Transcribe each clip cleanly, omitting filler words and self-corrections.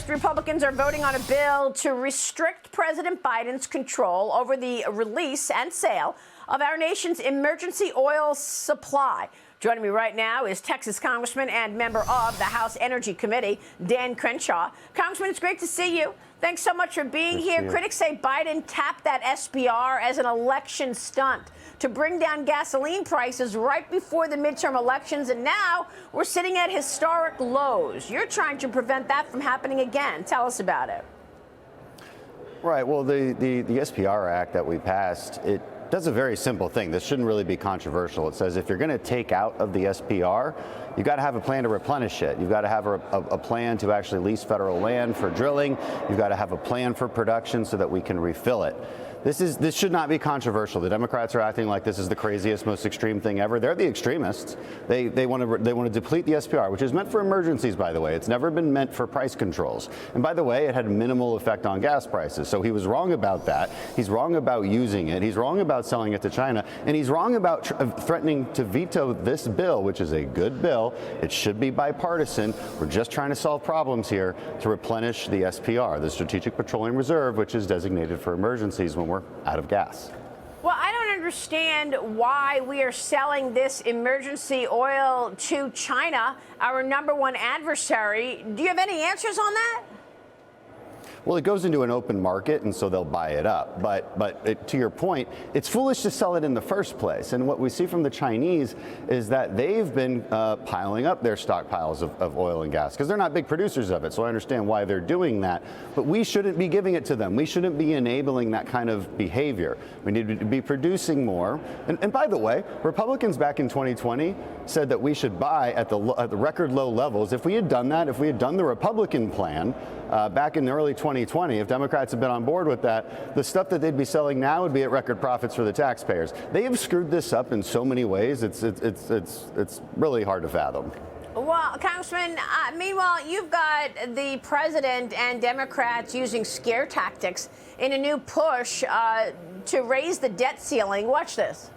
First, Republicans are voting on a bill to restrict President Biden's control over the release and sale of our nation's emergency oil supply. Joining me right now is Texas Congressman and member of the House Energy Committee, Dan Crenshaw. Congressman, it's great to see you. Thanks so much for being here. Critics say Biden tapped that SBR as an election stunt to bring down gasoline prices right before the midterm elections, and now we're sitting at historic lows. You're trying to prevent that from happening again. Tell us about it. Right. Well, the SBR Act that we passed, it does a very simple thing. This shouldn't really be controversial. It says if you're going to take out of the SBR, you've got to have a plan to replenish it. You've got to have a plan to actually lease federal land for drilling. You've got to have a plan for production so that we can refill it. This should not be controversial. The Democrats are acting like this is the craziest, most extreme thing ever. They're the extremists. They want to deplete the SPR, which is meant for emergencies, by the way. It's never been meant for price controls. And by the way, it had a minimal effect on gas prices. So he was wrong about that. He's wrong about using it. He's wrong about selling it to China. And he's wrong about threatening to veto this bill, which is a good bill. It should be bipartisan. We're just trying to solve problems here to replenish the SPR, the Strategic Petroleum Reserve, which is designated for emergencies when we're out of gas. Well, I don't understand why we are selling this emergency oil to China, our #1 adversary. Do you have any answers on that? Well, it goes into an open market, and so they'll buy it up. But to your point, it's foolish to sell it in the first place. And what we see from the Chinese is that they've been piling up their stockpiles of oil and gas because they're not big producers of it. So I understand why they're doing that. But we shouldn't be giving it to them. We shouldn't be enabling that kind of behavior. We need to be producing more. And by the way, Republicans back in 2020 said that we should buy at the record low levels. If we had done that, if we had done the Republican plan back in early 2020, if Democrats had been on board with that, the stuff that they'd be selling now would be at record profits for the taxpayers. They have screwed this up in so many ways. It's really hard to fathom. Well, Congressman, meanwhile, you've got the president and Democrats using scare tactics in a new push to raise the debt ceiling. Watch this.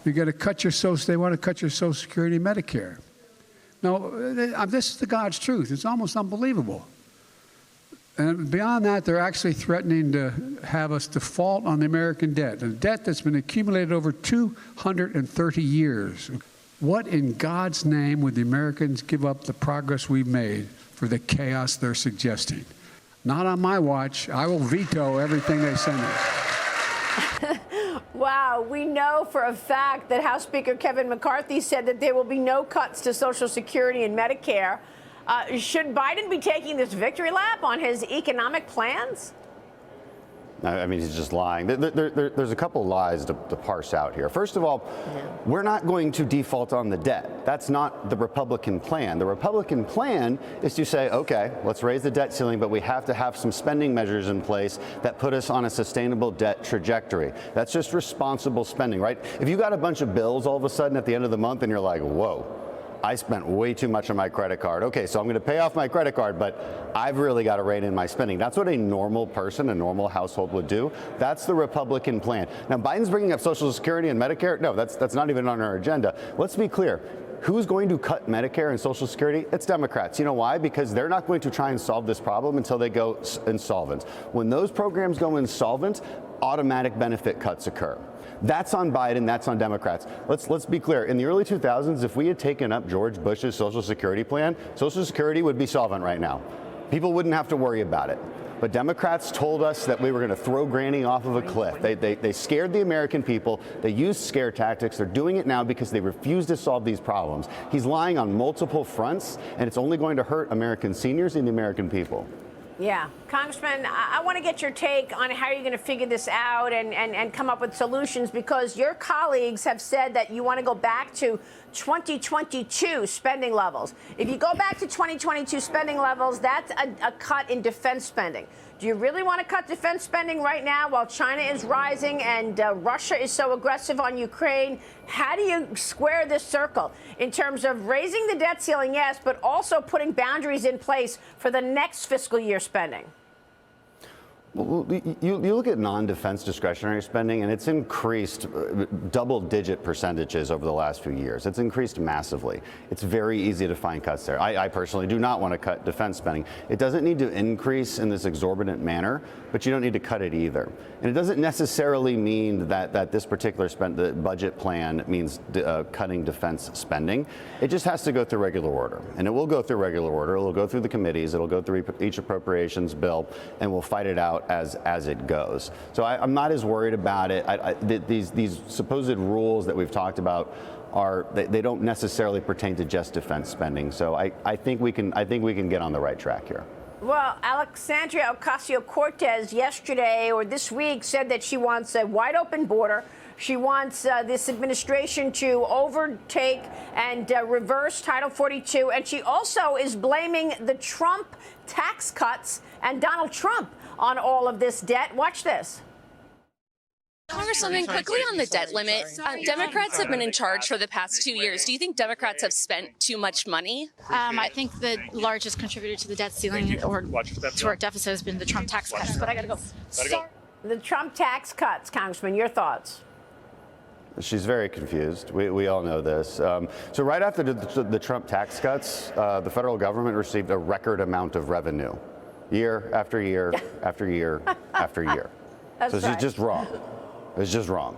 You got to cut your they want to cut your Social Security and Medicare. No, this is the God's truth. It's almost unbelievable. And beyond that, they're actually threatening to have us default on the American debt, a debt that's been accumulated over 230 years. What in God's name would the Americans give up the progress we've made for the chaos they're suggesting? Not on my watch. I will veto everything they send us. Wow, we know for a fact that House Speaker Kevin McCarthy said that there will be no cuts to Social Security and Medicare. Should Biden be taking this victory lap on his economic plans? I mean, he's just lying. There's a couple lies to parse out here. First of all, we're not going to default on the debt. That's not the Republican plan. The Republican plan is to say, okay, let's raise the debt ceiling, but we have to have some spending measures in place that put us on a sustainable debt trajectory. That's just responsible spending, right? If you got a bunch of bills all of a sudden at the end of the month and you're like, whoa, I spent way too much on my credit card. Okay, so I'm going to pay off my credit card, but I've really got to rein in my spending. That's what a normal person, a normal household would do. That's the Republican plan. Now, Biden's bringing up Social Security and Medicare. No, that's not even on our agenda. Let's be clear. Who's going to cut Medicare and Social Security? It's Democrats. You know why? Because they're not going to try and solve this problem until they go insolvent. When those programs go insolvent, automatic benefit cuts occur. That's on Biden. That's on Democrats. Let's be clear. In the early 2000s, if we had taken up George Bush's Social Security plan, Social Security would be solvent right now. People wouldn't have to worry about it. But Democrats told us that we were going to throw Granny off of a cliff. They scared the American people. They used scare tactics. They're doing it now because they refuse to solve these problems. He's lying on multiple fronts, and it's only going to hurt American seniors and the American people. Yeah. Congressman, I want to get your take on how you're going to figure this out and come up with solutions, because your colleagues have said that you want to go back to 2022 spending levels. If you go back to 2022 spending levels, that's a cut in defense spending. Do you really want to cut defense spending right now while China is rising and Russia is so aggressive on Ukraine? How do you square this circle in terms of raising the debt ceiling, yes, but also putting boundaries in place for the next fiscal year spending? Well, you look at non-defense discretionary spending, and it's increased double-digit percentages over the last few years. It's increased massively. It's very easy to find cuts there. I personally do not want to cut defense spending. It doesn't need to increase in this exorbitant manner, but you don't need to cut it either. And it doesn't necessarily mean that this particular the budget plan means cutting defense spending. It just has to go through regular order, and it will go through regular order. It will go through the committees. It'll go through each appropriations bill, and we'll fight it out as it goes. So I'm not as worried about it. These supposed rules that we've talked about they don't necessarily pertain to just defense spending. So I think we can get on the right track here. Well, Alexandria Ocasio-Cortez yesterday or this week said that she wants a wide open border. She wants this administration to overtake and reverse Title 42. And she also is blaming the Trump tax cuts and Donald Trump on all of this debt. Watch this. Congresswoman, quickly on the debt limit, Democrats have been in charge for the past 2 years. Do you think Democrats have spent too much money? I think the largest contributor to the debt ceiling or to our deficit has been the Trump tax cuts. But I got to go. The Trump tax cuts, Congressman, your thoughts? She's very confused. We all know this. So right after the Trump tax cuts, the federal government received a record amount of revenue, year after year after year after year. That's so right. she's just wrong. It's just wrong.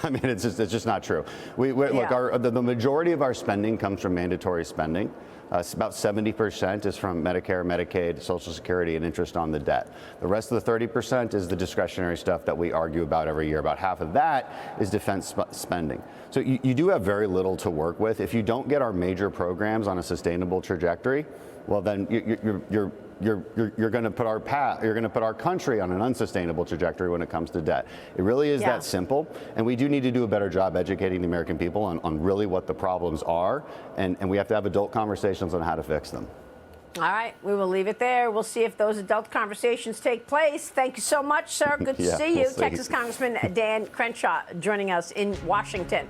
I mean, it's just not true. Look, the majority of our spending comes from mandatory spending. About 70% is from Medicare, Medicaid, Social Security, and interest on the debt. The rest of the 30% is the discretionary stuff that we argue about every year. About half of that is defense spending. So you do have very little to work with. If you don't get our major programs on a sustainable trajectory, well, then you're going to put our country on an unsustainable trajectory when it comes to debt. It really is that simple, and we do need to do a better job educating the American people on really what the problems are, and we have to have adult conversations on how to fix them. All right, we will leave it there. We'll see if those adult conversations take place. Thank you so much, sir. Good to see you. We'll see. Texas Congressman Dan Crenshaw joining us in Washington.